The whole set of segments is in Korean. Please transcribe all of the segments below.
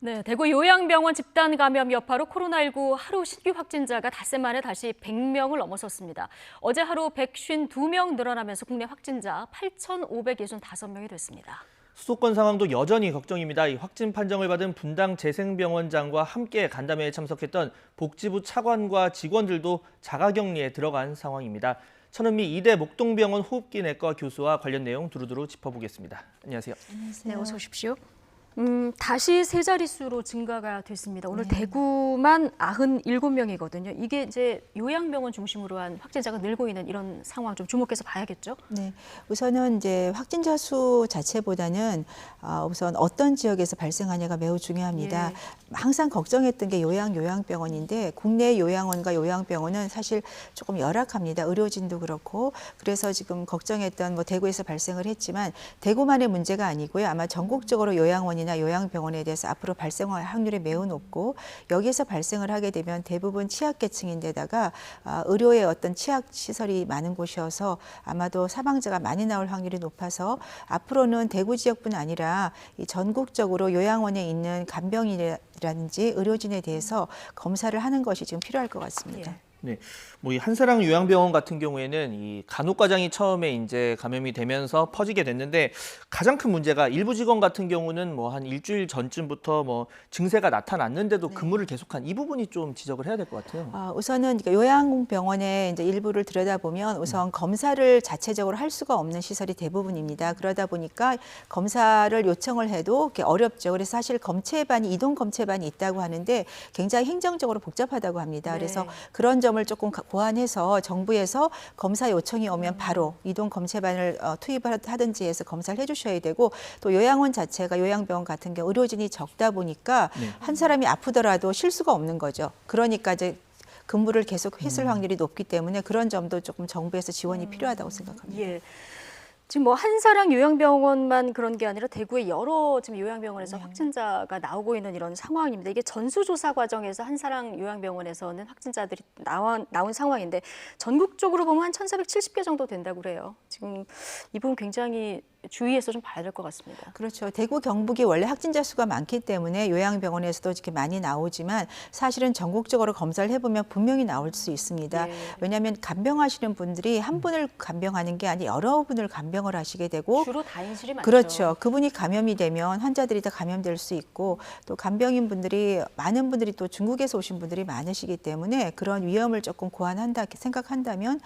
네, 대구 요양병원 집단 감염 여파로 코로나19 하루 신규 확진자가 닷새 만에 다시 100명을 넘어섰습니다. 어제 하루 152명 늘어나면서 국내 확진자 8,565명이 됐습니다. 수도권 상황도 여전히 걱정입니다. 이 확진 판정을 받은 분당 재생병원장과 함께 간담회에 참석했던 복지부 차관과 직원들도 자가격리에 들어간 상황입니다. 천은미 이대 목동병원 호흡기내과 교수와 관련 내용 두루두루 짚어보겠습니다. 안녕하세요. 네, 어서 오십시오. 다시 세 자릿수로 증가가 됐습니다. 오늘 대구만 97명이거든요. 이게 이제 요양병원 중심으로 한 확진자가 늘고 있는 이런 상황 좀 주목해서 봐야겠죠? 네, 우선은 이제 확진자 수 자체보다는 우선 어떤 지역에서 발생하냐가 매우 중요합니다. 예. 항상 걱정했던 게 요양병원인데 국내 요양원과 요양병원은 사실 조금 열악합니다. 의료진도 그렇고 그래서 지금 걱정했던 뭐 대구에서 발생을 했지만 대구만의 문제가 아니고요. 아마 전국적으로 요양원이나 요양병원에 대해서 앞으로 발생할 확률이 매우 높고 여기에서 발생을 하게 되면 대부분 취약계층인데다가 의료의 어떤 취약시설이 많은 곳이어서 아마도 사망자가 많이 나올 확률이 높아서 앞으로는 대구 지역뿐 아니라 이 전국적으로 요양원에 있는 간병인이라든지 의료진에 대해서 검사를 하는 것이 지금 필요할 것 같습니다. 예. 네, 뭐 이 한사랑 요양병원 같은 경우에는 이 간호과장이 처음에 이제 감염이 되면서 퍼지게 됐는데 가장 큰 문제가 일부 직원 같은 경우는 뭐 한 일주일 전쯤부터 뭐 증세가 나타났는데도 근무를 계속한 이 부분이 좀 지적을 해야 될 것 같아요. 우선은 요양병원의 이제 일부를 들여다보면 우선 검사를 자체적으로 할 수가 없는 시설이 대부분입니다. 그러다 보니까 검사를 요청을 해도 이렇게 어렵죠. 그래서 사실 이동 검체반이 있다고 하는데 굉장히 행정적으로 복잡하다고 합니다. 네. 그래서 그런 점을 조금 보완해서 정부에서 검사 요청이 오면 바로 이동 검체반을 투입을 하든지 해서 검사를 해주셔야 되고 또 요양원 자체가 요양병원 같은 경우 의료진이 적다 보니까 한 사람이 아프더라도 쉴 수가 없는 거죠. 그러니까 이제 근무를 계속 했을 확률이 높기 때문에 그런 점도 조금 정부에서 지원이 필요하다고 생각합니다. 예. 지금 뭐 한사랑 요양병원만 그런 게 아니라 대구의 여러 지금 요양병원에서 확진자가 나오고 있는 이런 상황입니다. 이게 전수조사 과정에서 한사랑 요양병원에서는 확진자들이 나온 상황인데 전국적으로 보면 한 1,470개 정도 된다고 그래요. 지금 이 부분 굉장히 주의해서 좀 봐야 될 것 같습니다. 그렇죠. 대구, 경북이 원래 확진자 수가 많기 때문에 요양병원에서도 이렇게 많이 나오지만 사실은 전국적으로 검사를 해보면 분명히 나올 수 있습니다. 예. 왜냐하면 간병하시는 분들이 한 분을 간병하는 게 아니라 여러 분을 간병을 하시게 되고 주로 다인실이 많죠. 그렇죠. 그분이 감염이 되면 환자들이 다 감염될 수 있고 또 간병인 분들이 많은 분들이 또 중국에서 오신 분들이 많으시기 때문에 그런 위험을 조금 고안한다 생각한다면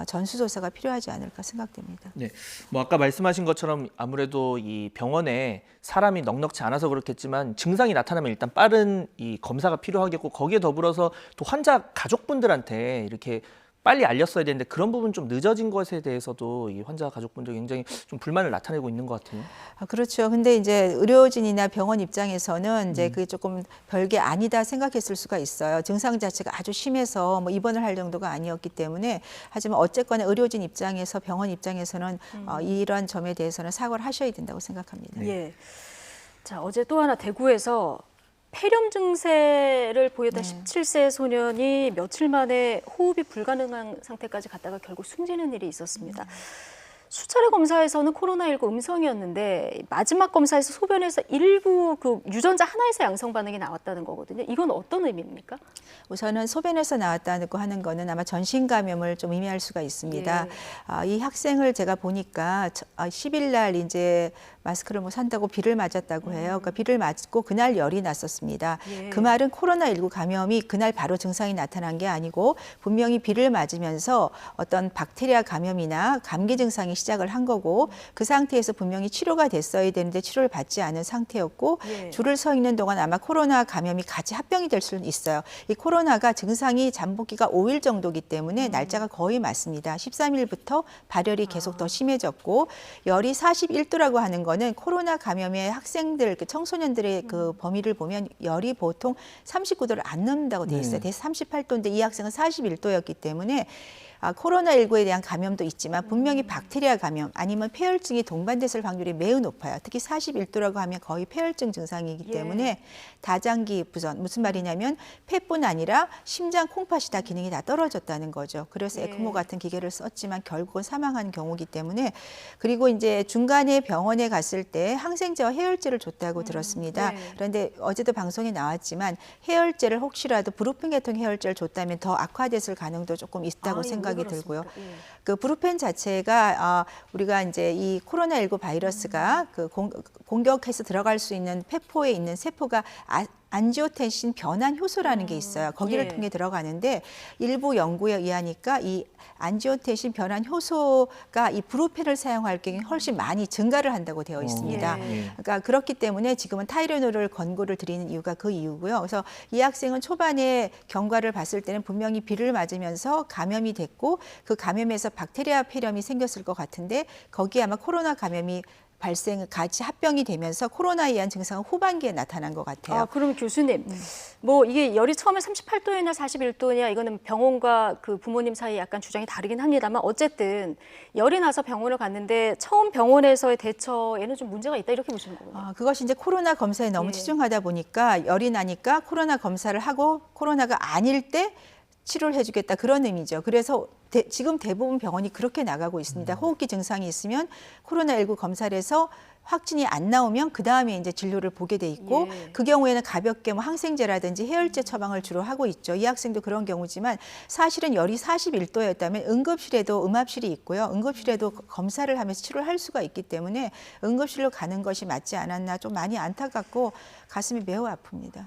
전수조사가 필요하지 않을까 생각됩니다. 네, 뭐 아까 말씀하신 것처럼 아무래도 이 병원에 사람이 넉넉지 않아서 그렇겠지만 증상이 나타나면 일단 빠른 이 검사가 필요하겠고 거기에 더불어서 또 환자 가족분들한테 이렇게 빨리 알렸어야 되는데 그런 부분 좀 늦어진 것에 대해서도 이 환자 가족분들 굉장히 좀 불만을 나타내고 있는 것 같아요. 그렇죠. 근데 이제 의료진이나 병원 입장에서는 이제 그게 조금 별게 아니다 생각했을 수가 있어요. 증상 자체가 아주 심해서 뭐 입원을 할 정도가 아니었기 때문에 하지만 어쨌거나 의료진 입장에서 병원 입장에서는 이런 점에 대해서는 사과를 하셔야 된다고 생각합니다. 예. 자, 어제 또 하나 대구에서 폐렴 증세를 보였던 17세 소년이 며칠 만에 호흡이 불가능한 상태까지 갔다가 결국 숨지는 일이 있었습니다. 수차례 검사에서는 코로나19 음성이었는데 마지막 검사에서 소변에서 일부 그 유전자 하나에서 양성 반응이 나왔다는 거거든요. 이건 어떤 의미입니까? 우선은 소변에서 나왔다고 하는 거는 아마 전신 감염을 좀 의미할 수가 있습니다. 예. 이 학생을 제가 보니까 10일 날 이제 마스크를 못 산다고 비를 맞았다고 해요. 그러니까 비를 맞고 그날 열이 났었습니다. 예. 그 말은 코로나19 감염이 그날 바로 증상이 나타난 게 아니고 분명히 비를 맞으면서 어떤 박테리아 감염이나 감기 증상이 시작을 한 거고 그 상태에서 분명히 치료가 됐어야 되는데 치료를 받지 않은 상태였고 예. 줄을 서 있는 동안 아마 코로나 감염이 같이 합병이 될 수는 있어요. 이 코로나가 증상이 잠복기가 5일 정도기 때문에 날짜가 거의 맞습니다. 13일부터 발열이 계속 더 심해졌고 열이 41도라고 하는 거는 코로나 감염의 학생들, 청소년들의 그 범위를 보면 열이 보통 39도를 안 넘는다고 돼 있어요. 38도인데 이 학생은 41도였기 때문에 코로나19에 대한 감염도 있지만 분명히 박테리아 감염 아니면 폐혈증이 동반됐을 확률이 매우 높아요. 특히 41도라고 하면 거의 폐혈증 증상이기 때문에 다장기 부전, 무슨 말이냐면 폐뿐 아니라 심장, 콩팥이 다 기능이 다 떨어졌다는 거죠. 그래서 에크모 같은 기계를 썼지만 결국은 사망한 경우이기 때문에 그리고 이제 중간에 병원에 갔을 때 항생제와 해열제를 줬다고 들었습니다. 그런데 어제도 방송에 나왔지만 해열제를 혹시라도 브루펜 계통 해열제를 줬다면 더 악화됐을 가능도 조금 있다고 생각이 들고요. 그 브루펜 자체가 우리가 이제 이 코로나19 바이러스가 그 공격해서 들어갈 수 있는 폐포에 있는 세포가 안지오텐신 변환 효소라는 게 있어요. 거기를 통해 들어가는데 일부 연구에 의하니까 이 안지오텐신 변환 효소가 이 브루펜을 사용할 경우에 훨씬 많이 증가를 한다고 되어 있습니다. 그러니까 그렇기 때문에 지금은 타이레놀을 권고를 드리는 이유가 그 이유고요. 그래서 이 학생은 초반에 경과를 봤을 때는 분명히 비를 맞으면서 감염이 됐고 그 감염에서 박테리아 폐렴이 생겼을 것 같은데 거기에 아마 코로나 감염이 같이 합병이 되면서 코로나에 의한 증상은 후반기에 나타난 것 같아요. 그럼 교수님, 뭐 이게 열이 처음에 38도이나 41도냐 이거는 병원과 그 부모님 사이에 약간 주장이 다르긴 합니다만 어쨌든 열이 나서 병원을 갔는데 처음 병원에서의 대처에는 좀 문제가 있다 이렇게 보시는 거군요. 그것이 이제 코로나 검사에 너무 치중하다 보니까 열이 나니까 코로나 검사를 하고 코로나가 아닐 때 치료를 해주겠다 그런 의미죠. 그래서 지금 대부분 병원이 그렇게 나가고 있습니다. 호흡기 증상이 있으면 코로나19 검사를 해서 확진이 안 나오면 그 다음에 이제 진료를 보게 돼 있고 그 경우에는 가볍게 뭐 항생제라든지 해열제 처방을 주로 하고 있죠. 이 학생도 그런 경우지만 사실은 열이 41도였다면 응급실에도 음압실이 있고요. 응급실에도 검사를 하면서 치료를 할 수가 있기 때문에 응급실로 가는 것이 맞지 않았나 좀 많이 안타깝고 가슴이 매우 아픕니다.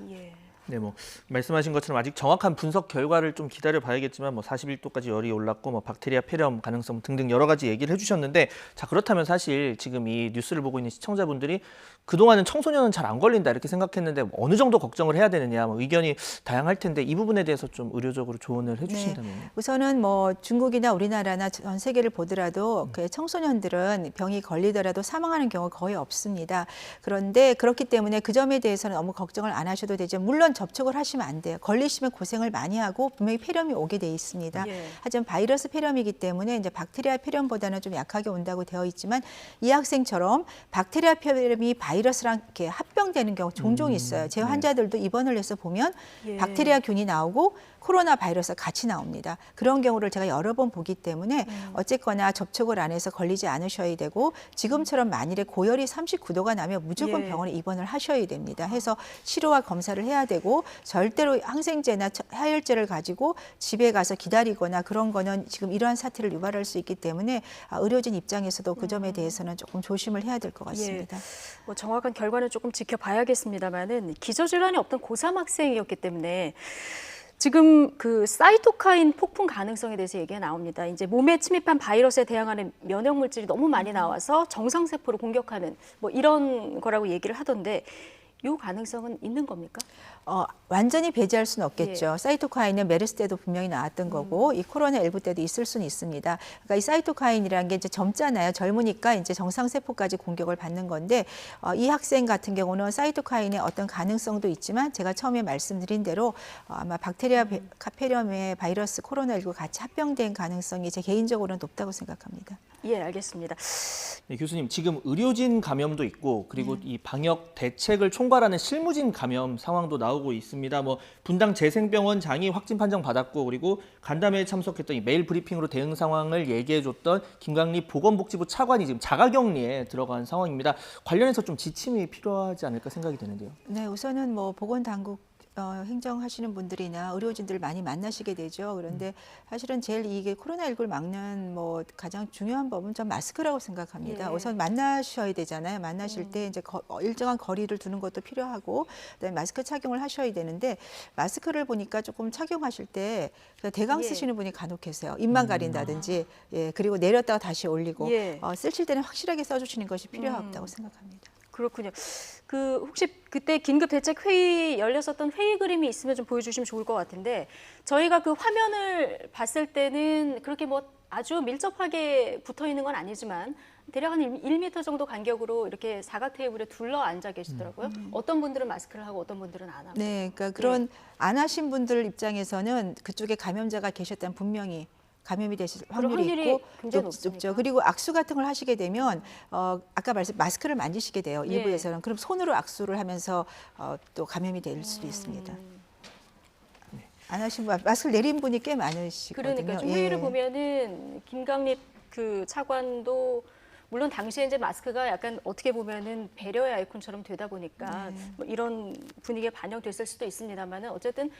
네, 뭐 말씀하신 것처럼 아직 정확한 분석 결과를 좀 기다려 봐야겠지만 뭐 41도까지 열이 올랐고 뭐 박테리아 폐렴 가능성 등등 여러 가지 얘기를 해주셨는데 자 그렇다면 사실 지금 이 뉴스를 보고 있는 시청자분들이 그동안은 청소년은 잘 안 걸린다 이렇게 생각했는데 어느 정도 걱정을 해야 되느냐 뭐 의견이 다양할 텐데 이 부분에 대해서 좀 의료적으로 조언을 해주신다면요. 우선은 뭐 중국이나 우리나라나 전 세계를 보더라도 그 청소년들은 병이 걸리더라도 사망하는 경우가 거의 없습니다. 그런데 그렇기 때문에 그 점에 대해서는 너무 걱정을 안 하셔도 되죠. 물론 접촉을 하시면 안 돼요. 걸리시면 고생을 많이 하고 분명히 폐렴이 오게 돼 있습니다. 하지만 바이러스 폐렴이기 때문에 이제 박테리아 폐렴보다는 좀 약하게 온다고 되어 있지만 이 학생처럼 박테리아 폐렴이 바이러스랑 이렇게 합병되는 경우 종종 있어요. 제 환자들도 입원을 해서 보면 박테리아 균이 나오고 코로나 바이러스가 같이 나옵니다. 그런 경우를 제가 여러 번 보기 때문에 어쨌거나 접촉을 안 해서 걸리지 않으셔야 되고 지금처럼 만일에 고열이 39도가 나면 무조건 병원에 입원을 하셔야 됩니다. 해서 치료와 검사를 해야 되고 절대로 항생제나 해열제를 가지고 집에 가서 기다리거나 그런 거는 지금 이러한 사태를 유발할 수 있기 때문에 의료진 입장에서도 그 점에 대해서는 조금 조심을 해야 될 것 같습니다. 뭐 정확한 결과는 조금 지켜봐야겠습니다만은 기저질환이 없던 고3 학생이었기 때문에 지금 그 사이토카인 폭풍 가능성에 대해서 얘기가 나옵니다. 이제 몸에 침입한 바이러스에 대항하는 면역 물질이 너무 많이 나와서 정상 세포를 공격하는 뭐 이런 거라고 얘기를 하던데 이 가능성은 있는 겁니까? 완전히 배제할 수는 없겠죠. 사이토카인은 메르스 때도 분명히 나왔던 거고 이 코로나19 때도 있을 수는 있습니다. 그러니까 이 사이토카인이라는 게 이제 젊잖아요. 젊으니까 이제 정상 세포까지 공격을 받는 건데 이 학생 같은 경우는 사이토카인의 어떤 가능성도 있지만 제가 처음에 말씀드린 대로 아마 박테리아 폐렴의 바이러스 코로나19 같이 합병된 가능성이 제 개인적으로는 높다고 생각합니다. 예, 알겠습니다. 네, 교수님 지금 의료진 감염도 있고 그리고 이 방역 대책을 총괄하는 실무진 감염 상황도 나오고 있습니다. 뭐 분당 재생병원장이 확진 판정 받았고 그리고 간담회에 참석했던 이 메일 브리핑으로 대응 상황을 얘기해줬던 김광리 보건복지부 차관이 지금 자가격리에 들어간 상황입니다. 관련해서 좀 지침이 필요하지 않을까 생각이 되는데요. 네, 우선은 뭐 보건당국 행정하시는 분들이나 의료진들 많이 만나시게 되죠. 그런데 사실은 제일 이게 코로나19를 막는 뭐 가장 중요한 법은 전 마스크라고 생각합니다. 우선 만나셔야 되잖아요. 만나실 때 이제 일정한 거리를 두는 것도 필요하고 그다음에 마스크 착용을 하셔야 되는데 마스크를 보니까 조금 착용하실 때 대강 쓰시는 분이 간혹 계세요. 입만 가린다든지 그리고 내렸다가 다시 올리고 쓰실 때는 확실하게 써주시는 것이 필요하다고 생각합니다. 그렇군요. 그 혹시 그때 긴급 대책 회의 열렸었던 회의 그림이 있으면 좀 보여주시면 좋을 것 같은데 저희가 그 화면을 봤을 때는 그렇게 뭐 아주 밀접하게 붙어 있는 건 아니지만 대략 한 1m 정도 간격으로 이렇게 사각 테이블에 둘러 앉아 계시더라고요. 어떤 분들은 마스크를 하고 어떤 분들은 안 하고. 네, 그러니까 그런 안 하신 분들 입장에서는 그쪽에 감염자가 계셨다면 분명히 감염이 되실 그런 확률이 확률이 있고 굉장히 높죠. 높습니까? 그리고 악수 같은 걸 하시게 되면 아까 말씀 마스크를 만지시게 돼요. 예. 일부에서는 그럼 손으로 악수를 하면서 또 감염이 될 수도 음. 있습니다. 안 하신 분 마스크를 내린 분이 꽤 많으시거든요. 그러니까 좀 예. 회의를 보면은 김강립 그 차관도 물론 당시에 이제 마스크가 약간 어떻게 보면은 배려의 아이콘처럼 되다 보니까 뭐 이런 분위기에 반영됐을 수도 있습니다만은 어쨌든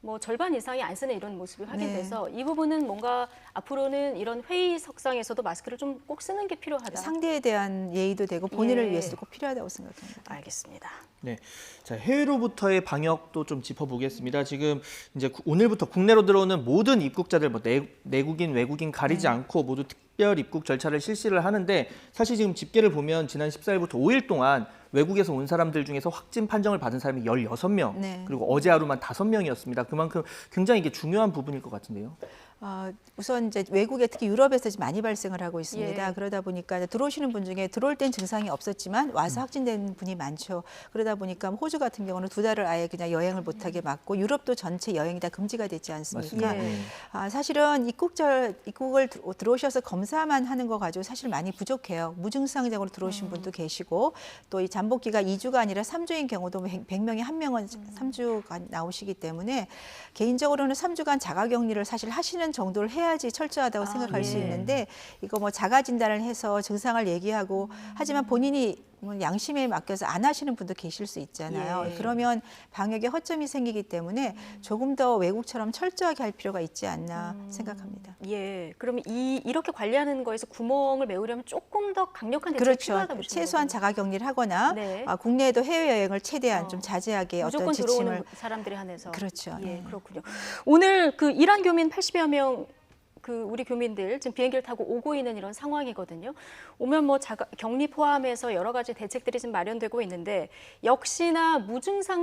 뭐 절반 이상이 안 쓰는 이런 모습이 확인돼서 이 부분은 뭔가 앞으로는 이런 회의석상에서도 마스크를 좀 꼭 쓰는 게 필요하다. 상대에 대한 예의도 되고 본인을 예. 위해서도 꼭 필요하다고 생각합니다. 알겠습니다. 네. 자, 해외로부터의 방역도 좀 짚어보겠습니다. 지금 이제 오늘부터 국내로 들어오는 모든 입국자들 뭐 내국인, 외국인 가리지 않고 모두 특별 입국 절차를 실시를 하는데 사실 지금 집계를 보면 지난 14일부터 5일 동안 외국에서 온 사람들 중에서 확진 판정을 받은 사람이 16명, 네. 그리고 어제 하루만 5명이었습니다. 그만큼 굉장히 이게 중요한 부분일 것 같은데요. 우선 이제 외국에 특히 유럽에서 지금 많이 발생을 하고 있습니다. 예. 그러다 보니까 들어오시는 분 중에 들어올 땐 증상이 없었지만 와서 확진된 분이 많죠. 그러다 보니까 호주 같은 경우는 2달을 아예 그냥 여행을 못하게 막고 유럽도 전체 여행이 다 금지가 됐지 않습니까? 맞습니다. 예. 사실은 입국을 들어오셔서 검사만 하는 거 가지고 사실 많이 부족해요. 무증상적으로 들어오신 분도 계시고 또 이 잠복기가 2주가 아니라 3주인 경우도 100명에 1명은 3주간 나오시기 때문에 개인적으로는 3주간 자가격리를 사실 하시는 정도를 해야지 철저하다고 생각할 수 예. 있는데 이거 뭐 자가 진단을 해서 증상을 얘기하고 하지만 본인이 양심에 맡겨서 안 하시는 분도 계실 수 있잖아요. 예. 그러면 방역에 허점이 생기기 때문에 조금 더 외국처럼 철저하게 할 필요가 있지 않나 생각합니다. 예. 그럼 이렇게 관리하는 거에서 구멍을 메우려면 조금 더 강력한 대책이 그렇죠. 필요하다 보시는 최소한 거군요. 자가격리를 하거나 네. 국내에도 해외여행을 최대한 좀 자제하게 무조건 어떤 들어오는 지침을 사람들에 한해서. 그렇죠. 예, 네. 그렇군요. 오늘 그 이란 교민 80여 명 그 우리 교민들 지금 비행기를 타고 오고 있는 이런 상황이거든요. 오면 뭐 격리 포함해서 여러 가지 대책들이 지금 마련되고 있는데 역시나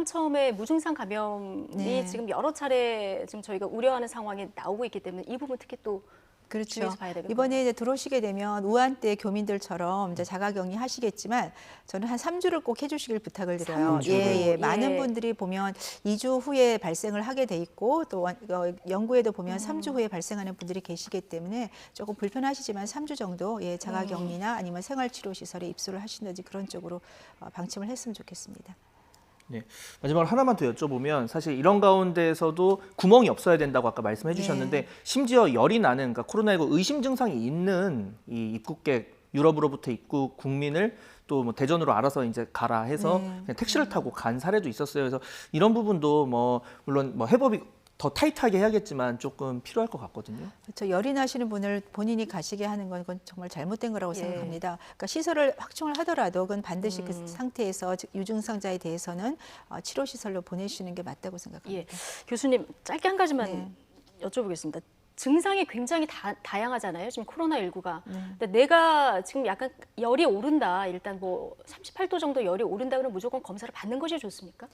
처음에 무증상 감염이 네. 지금 여러 차례 지금 저희가 우려하는 상황이 나오고 있기 때문에 이 부분 특히 또 그렇죠. 주의해서 봐야 되겠군요. 이번에 이제 들어오시게 되면 우한 때 교민들처럼 이제 자가격리 하시겠지만 저는 한 3주를 꼭 해주시길 부탁을 드려요. 3주? 예. 예. 많은 분들이 보면 2주 후에 발생을 하게 돼 있고 또 연구에도 보면 3주 후에 발생하는 분들이 계시기 때문에 조금 불편하시지만 3주 정도 자가격리나 아니면 생활치료시설에 입소를 하신다든지 그런 쪽으로 방침을 했으면 좋겠습니다. 네. 마지막으로 하나만 더 여쭤보면 사실 이런 가운데에서도 구멍이 없어야 된다고 아까 말씀해 주셨는데 심지어 열이 나는 그러니까 코로나19 의심 증상이 있는 이 입국객 유럽으로부터 입국 국민을 또 뭐 대전으로 알아서 이제 가라 해서 그냥 택시를 타고 간 사례도 있었어요. 그래서 이런 부분도 뭐 물론 뭐 해법이 더 타이트하게 해야겠지만 조금 필요할 것 같거든요. 그렇죠. 열이 나시는 분을 본인이 가시게 하는 건 그건 정말 잘못된 거라고 예. 생각합니다. 그러니까 시설을 확충을 하더라도 그건 반드시 그 상태에서 즉 유증상자에 대해서는 치료 시설로 보내시는 게 맞다고 생각합니다. 예. 교수님 짧게 한 가지만 네. 여쭤보겠습니다. 증상이 굉장히 다양하잖아요. 지금 코로나19가. 근데 내가 지금 약간 열이 오른다. 일단 뭐 38도 정도 열이 오른다 그러면 무조건 검사를 받는 것이 좋습니까?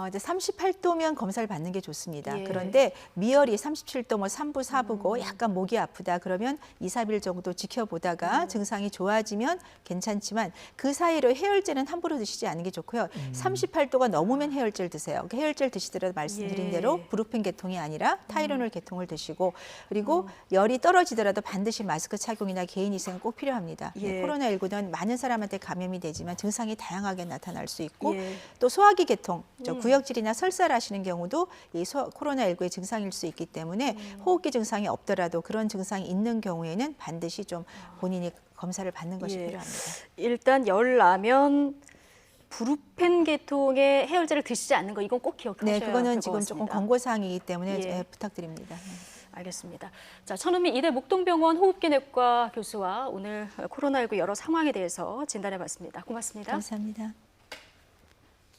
이제 38도면 검사를 받는 게 좋습니다. 예. 그런데 미열이 37도 뭐 3부, 4부고 약간 목이 아프다 그러면 2, 3일 정도 지켜보다가 증상이 좋아지면 괜찮지만 그 사이로 해열제는 함부로 드시지 않는 게 좋고요. 38도가 넘으면 해열제를 드세요. 그러니까 해열제를 드시더라도 말씀드린 예. 대로 브루펜 계통이 아니라 타이레놀 계통을 드시고 그리고 열이 떨어지더라도 반드시 마스크 착용이나 개인 위생은 꼭 필요합니다. 예. 코로나19는 많은 사람한테 감염이 되지만 증상이 다양하게 나타날 수 있고 예. 또 소화기 계통, 구역질이나 설사를 하시는 경우도 이 코로나19의 증상일 수 있기 때문에 호흡기 증상이 없더라도 그런 증상이 있는 경우에는 반드시 좀 본인이 검사를 받는 것이 예. 필요합니다. 일단 열 나면 브루펜 계통의 해열제를 드시지 않는 거 이건 꼭 기억하셔야 네, 될 그거는 것 지금 조금 같습니다. 권고사항이기 때문에 예. 부탁드립니다. 알겠습니다. 자, 천은미 이대 목동병원 호흡기내과 교수와 오늘 코로나19 여러 상황에 대해서 진단해봤습니다. 고맙습니다. 감사합니다.